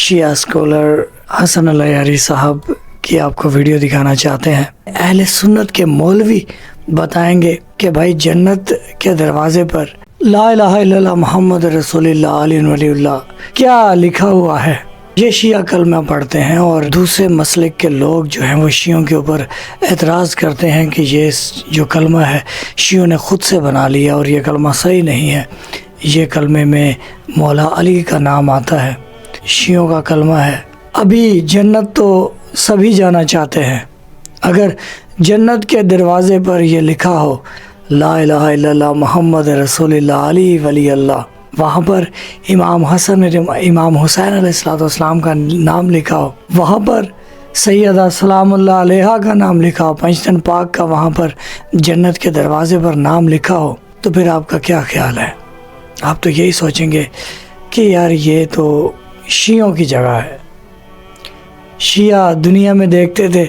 شیعہ scholar حسن العیاری صاحب کی آپ کو ویڈیو دکھانا چاہتے ہیں۔ اہل سنت کے مولوی بتائیں گے کہ بھائی جنت کے دروازے پر لا الہ الا اللہ محمد رسول اللہ علی ولی اللہ کیا لکھا ہوا ہے۔ یہ شیعہ کلمہ پڑھتے ہیں اور دوسرے مسلک کے لوگ جو ہیں وہ شیعوں کے اوپر اعتراض کرتے ہیں کہ یہ جو کلمہ ہے شیعوں نے خود سے بنا لیا اور یہ کلمہ صحیح نہیں ہے، یہ کلمے میں مولا علی کا نام آتا ہے، شیعوں کا کلمہ ہے۔ ابھی جنت تو سبھی جانا چاہتے ہیں، اگر جنت کے دروازے پر یہ لکھا ہو لا الہ الا اللہ محمد رسول اللہ علی ولی اللہ، وہاں پر امام حسن امام حسین علیہ السلام کا نام لکھا ہو، وہاں پر سیدہ سلام اللہ علیہ کا نام لکھا ہو، پنجتن پاک کا وہاں پر جنت کے دروازے پر نام لکھا ہو، تو پھر آپ کا کیا خیال ہے؟ آپ تو یہی سوچیں گے کہ یار یہ تو شیعوں کی جگہ ہے۔ شیعہ دنیا میں دیکھتے تھے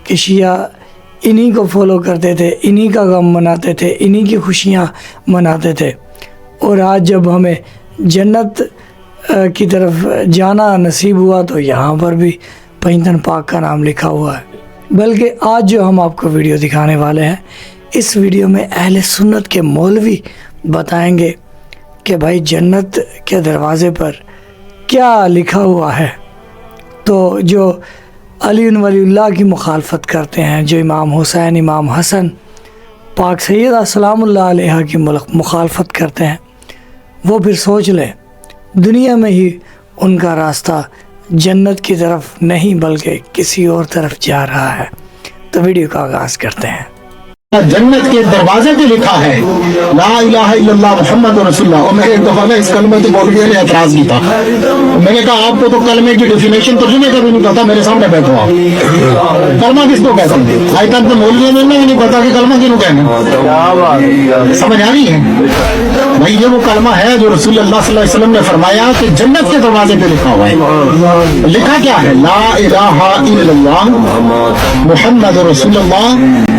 کہ شیعہ انہی کو فالو کرتے تھے، انہی کا غم مناتے تھے، انہی کی خوشیاں مناتے تھے، اور آج جب ہمیں جنت کی طرف جانا نصیب ہوا تو یہاں پر بھی پنجتن پاک کا نام لکھا ہوا ہے۔ بلکہ آج جو ہم آپ کو ویڈیو دکھانے والے ہیں، اس ویڈیو میں اہل سنت کے مولوی بتائیں گے کہ بھائی جنت کے دروازے پر کیا لکھا ہوا ہے۔ تو جو علی ولی اللہ کی مخالفت کرتے ہیں، جو امام حسین امام حسن پاک سیدہ سلام اللہ علیہ کی مخالفت کرتے ہیں، وہ پھر سوچ لیں دنیا میں ہی ان کا راستہ جنت کی طرف نہیں بلکہ کسی اور طرف جا رہا ہے۔ تو ویڈیو کا آغاز کرتے ہیں۔ جنت کے دروازے پہ لکھا ہے لا الہ الا اللہ محمد رسول اللہ، اور میں ایک دفعہ اس کلمے تو مولوی نے اعتراض کی تھا، میں نے کہا آپ کو تو کلمے کی ڈیفینیشن ترجمے کا بھی نہیں پتا، میرے سامنے بیٹھو آپ کلمہ کس کو کہتے ہیں؟ آج تک تو مولوی نے بھی نہیں پتا کہ کلمہ کس کو کہنا، سمجھ آ رہی ہے بھائی؟ یہ وہ کلمہ ہے جو رسول اللہ صلی اللہ علیہ وسلم نے فرمایا کہ جنت کے دروازے پہ لکھا ہوا ہے۔ لکھا کیا ہے؟ لا الہ الا اللہ محمد رسول اللہ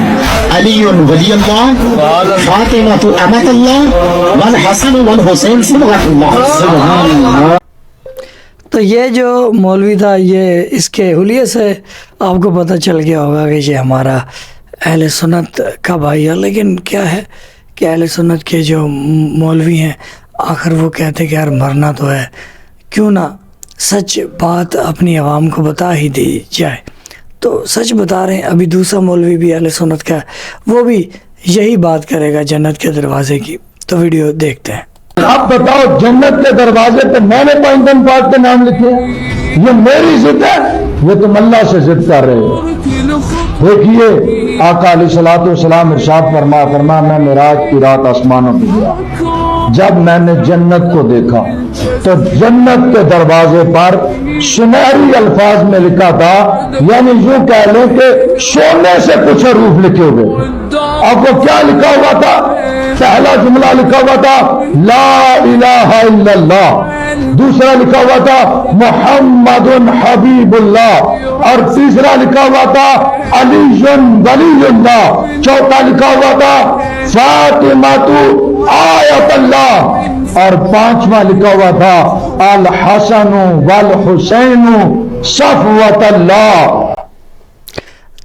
علی ولی اللہ فاطمہ امت اللہ والحسن والحسین صبغۃ اللہ۔ تو یہ جو مولوی تھا، یہ اس کے حلیے سے آپ کو پتہ چل گیا ہوگا کہ یہ ہمارا اہل سنت کا بھائی ہے۔ لیکن کیا ہے کہ اہل سنت کے جو مولوی ہیں آخر وہ کہتے کہ یار مرنا تو ہے، کیوں نہ سچ بات اپنی عوام کو بتا ہی دی جائے۔ تو سچ بتا رہے ہیں، ابھی دوسرا مولوی بھی اہل سنت کا ہے، وہ بھی یہی بات کرے گا جنت کے دروازے کی۔ تو ویڈیو دیکھتے ہیں۔ آپ بتاؤ جنت کے دروازے پہ میں نے پنجتن پاک کے نام لکھے ہیں، یہ میری ضد ہے، یہ تم اللہ سے ضد کر رہے ہو۔ دیکھیے آقا علیہ الصلوۃ والسلام ارشاد فرما میں معراج کی رات آسمانوں پہ گیا، جب میں نے جنت کو دیکھا تو جنت کے دروازے پر سنہری الفاظ میں لکھا تھا، یعنی یوں کہہ لیں کہ سونے سے کچھ حروف لکھے ہوئے۔ آپ کو کیا لکھا ہوا تھا؟ پہلا جملہ لکھا ہوا تھا لا الہ الا اللہ، دوسرا لکھا ہوا تھا محمد حبیب اللہ، اور تیسرا لکھا ہوا تھا علی ولی اللہ، چوتھا لکھا ہوا تھا فاطمہ آیت اللہ، اور پانچواں لکھا ہوا تھا الحسن والحسین صفوۃ اللہ۔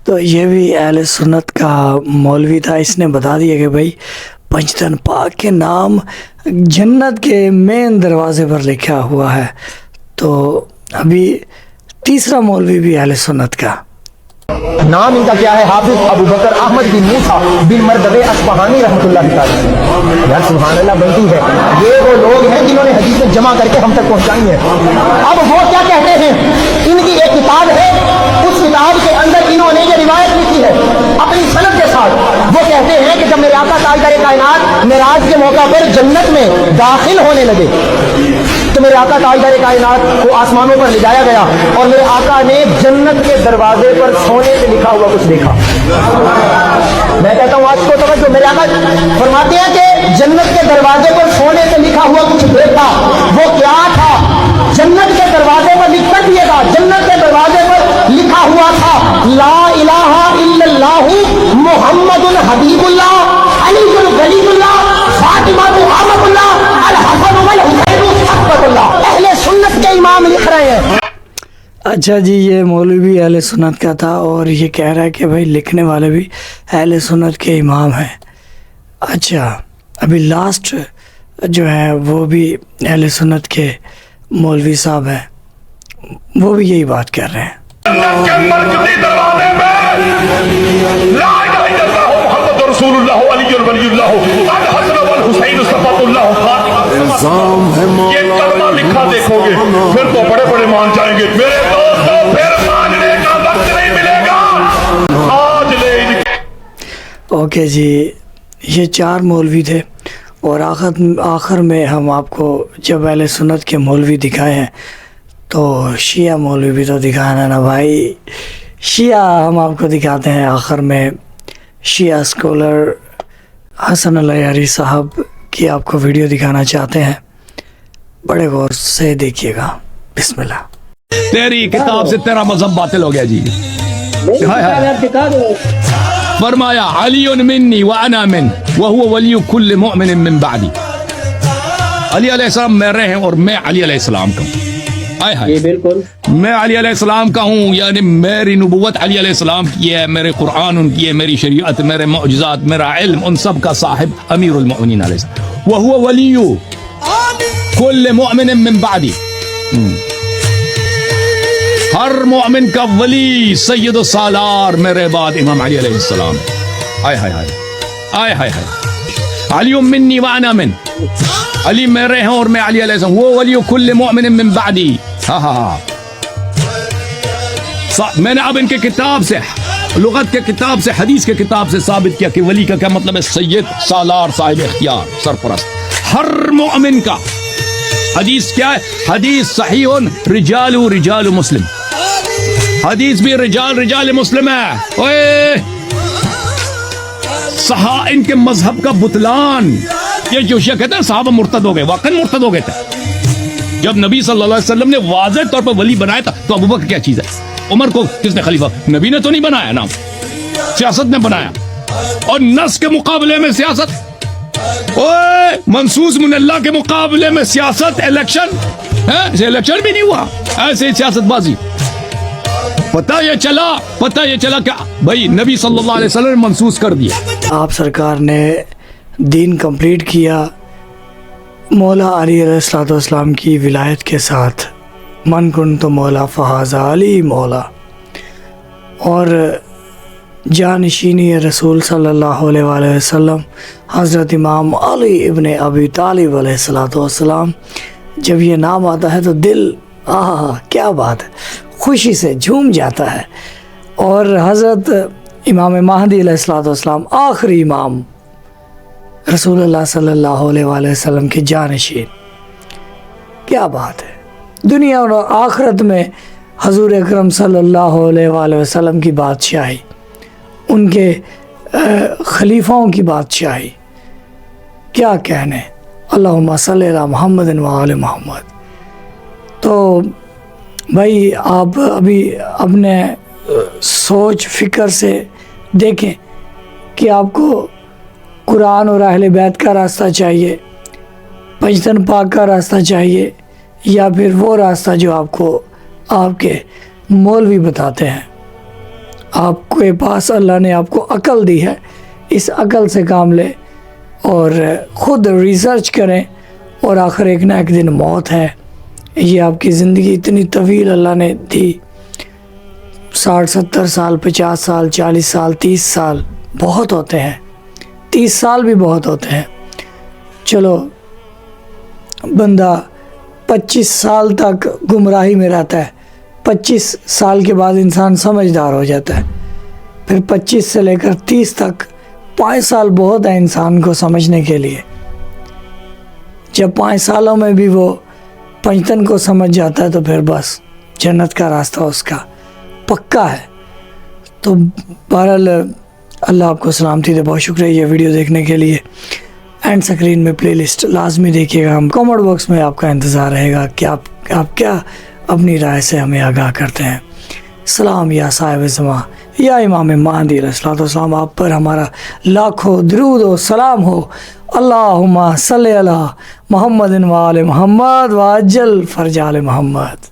تو یہ بھی اہل سنت کا مولوی تھا، اس نے بتا دیا کہ بھائی پنجتن پاک کے نام جنت کے مین دروازے پر لکھا ہوا ہے۔ تو ابھی تیسرا مولوی بھی اہل سنت کا، نام ان کا کیا ہے؟ حافظ ابو بکر احمد بن موسیٰ بن مردوے اصفہانی رحمۃ اللہ تعالی۔ یار سبحان اللہ بنتی ہے، یہ وہ لوگ ہیں جنہوں نے حدیثیں جمع کر کے ہم تک پہنچائی ہیں۔ اب وہ کیا کہتے ہیں؟ ان کی ایک کتاب ہے، اس کتاب کے اندر انہوں نے یہ روایت لکھی ہے اپنی سند کے ساتھ۔ وہ کہتے ہیں کہ جب میرے آقا تاجدار کائنات معراج کے موقع پر جنت میں داخل ہونے لگے تو میرے آقا تاجدار کائنات کو آسمانوں پر لے جایا گیا، اور میرے آقا نے جنت کے دروازے پر سونے سے لکھا ہوا کچھ دیکھا۔ میں کہتا ہوں آج کو توجہ، میرے آقا فرماتے ہیں کہ جنت کے دروازے پر سونے سے لکھا ہوا کچھ دیکھا۔ وہ کیا تھا؟ جنت کے دروازے پر لکھ کر دیے گا، جنت کے دروازے پر لکھا ہوا تھا لا الہ الا اللہ محمد حبیب اللہ علی ولی اللہ فاطمہ امت اللہ الحسن والحسین صفوۃ اللہ۔ اہل سنت کے امام لکھ رہے ہیں اچھا جی، یہ مولوی بھی اہل سنت کا تھا اور یہ کہہ رہا ہے کہ بھائی لکھنے والے بھی اہل سنت کے امام ہیں. اچھا، ابھی لاسٹ جو ہے وہ بھی اہل سنت کے مولوی صاحب ہیں، وہ بھی یہی بات کر رہے ہیں. یہ کلمہ لکھا دیکھو گے پھر تو بڑے بڑے مان جائیں گے میرے دوستوں، پھر ماننے کا وقت نہیں ملے گا. آج لے اوکے جی، یہ 4 مولوی تھے اور آخر میں ہم آپ کو جب اہل سنت کے مولوی دکھائے ہیں تو شیعہ مولوی بھی تو دکھانا نا بھائی. شیعہ ہم آپ کو دکھاتے ہیں آخر میں. شیعہ اسکالر حسن الیاری صاحب کی آپ کو ویڈیو دکھانا چاہتے ہیں، بڑے غور سے دیکھیے گا. بسم اللہ. تیری کتاب سے تیرا مذہب باطل ہو گیا جی. فرمایا علی منی وانا من وهو ولی کل مؤمن من بعدی. علی علیہ السلام میرے ہیں اور میں علی علیہ السلام کا ہوں. آئے ہائے، بالکل میں علی علیہ السلام کا ہوں، یعنی میری نبوت علی علیہ السلام کی ہے، میرے قرآن ان کی ہے، میری شریعت، میرے معجزات، میرا علم، ان سب کا صاحب امیر المؤمنین علیہ السلام. وهو ولی کل مؤمن من بعدی. ہر مومن کا ولی سید و سالار میرے بعد امام علی علیہ السلام. آئے ہائے ہائے آئے ہائے ہائے. علی منی وانا من، علی میرے ہیں اور میں علی علیہ السلام. وہ ولی کل مؤمن من بعدی. ہاں ہاں ہاں، میں نے اب ان کے کتاب سے، لغت کے کتاب سے، حدیث کے کتاب سے ثابت کیا کہ ولی کا کیا مطلب ہے؟ سید، سالار، صاحب اختیار، سرپرست. ہر مومن کا حدیث کیا ہے؟ حدیث صحیح رجال رجال مسلم. حدیث بھی رجال مسلم ہے. اوے ان کے مذہب کا بطلان. یہ جو شیعہ کہتے ہیں صحابہ مرتد ہو گئے، واقعی مرتد ہو گئے تھے. جب نبی صلی اللہ علیہ وسلم نے واضح طور پر ولی بنایا تھا تو ابوبکر کیا چیز ہے؟ عمر کو کس نے خلیفہ؟ نبی نے تو نہیں بنایا نا، سیاست نے بنایا. اور نص کے مقابلے میں سیاست، اوے منصوص من اللہ کے مقابلے میں سیاست. الیکشن بھی نہیں ہوا، ایسے سیاست بازی. پتہ یہ چلا کہ بھائی نبی صلی اللہ علیہ وسلم نے منسوخ کر دیا. آپ سرکار نے دین کمپلیٹ کیا مولا علی علیہ السلام کی ولایت کے ساتھ. من کن تو مولا فہذا علی مولا. اور جانشینی رسول صلی اللہ علیہ وآلہ وسلم حضرت امام علی ابن ابی طالب علیہ السلام. جب یہ نام آتا ہے تو دل کیا بات ہے، خوشی سے جھوم جاتا ہے. اور حضرت امام مہدی علیہ السلام آخری امام رسول اللہ صلی اللہ علیہ وآلہ وسلم کے جانشین. کیا بات ہے. دنیا اور آخرت میں حضور اکرم صلی اللہ علیہ وآلہ وسلم کی بادشاہی، ان کے خلیفاؤں کی بادشاہی، کیا کہنے. اللہم صلی علی محمد و آل محمد. تو بھائی آپ ابھی اپنے سوچ فکر سے دیکھیں کہ آپ کو قرآن اور اہل بیت کا راستہ چاہیے، پنجتن پاک کا راستہ چاہیے، یا پھر وہ راستہ جو آپ کو آپ کے مولوی بتاتے ہیں. آپ کے پاس اللہ نے آپ کو عقل دی ہے، اس عقل سے کام لے اور خود ریسرچ کریں. اور آخر ایک نہ ایک دن موت ہے. یہ آپ کی زندگی اتنی طویل اللہ نے دی، 60-70 سال، 50 سال، 40 سال، 30 سال بہت ہوتے ہیں، 30 سال بھی بہت ہوتے ہیں. چلو بندہ 25 سال تک گمراہی میں رہتا ہے، 25 سال کے بعد انسان سمجھدار ہو جاتا ہے. پھر 25 سے لے کر 30 تک 5 سال بہت ہے انسان کو سمجھنے کے لیے. جب 5 سالوں میں بھی وہ پنجتن کو سمجھ جاتا ہے تو پھر بس جنت کا راستہ اس کا پکا ہے. تو بہرحال اللہ آپ کو سلامتی دے. بہت شکریہ یہ ویڈیو دیکھنے کے لیے. اینڈ سکرین میں پلے لسٹ لازمی دیکھیے گا. ہم کامنٹ باکس میں آپ کا انتظار رہے گا کہ آپ کیا اپنی رائے سے ہمیں آگاہ کرتے ہیں. سلام یا صاحب زماں یا امام مہدی علیہ السلام، آپ پر ہمارا لاکھوں درود و سلام ہو. اللہم صلی علی محمد و آل محمد وعجل فرج آل محمد.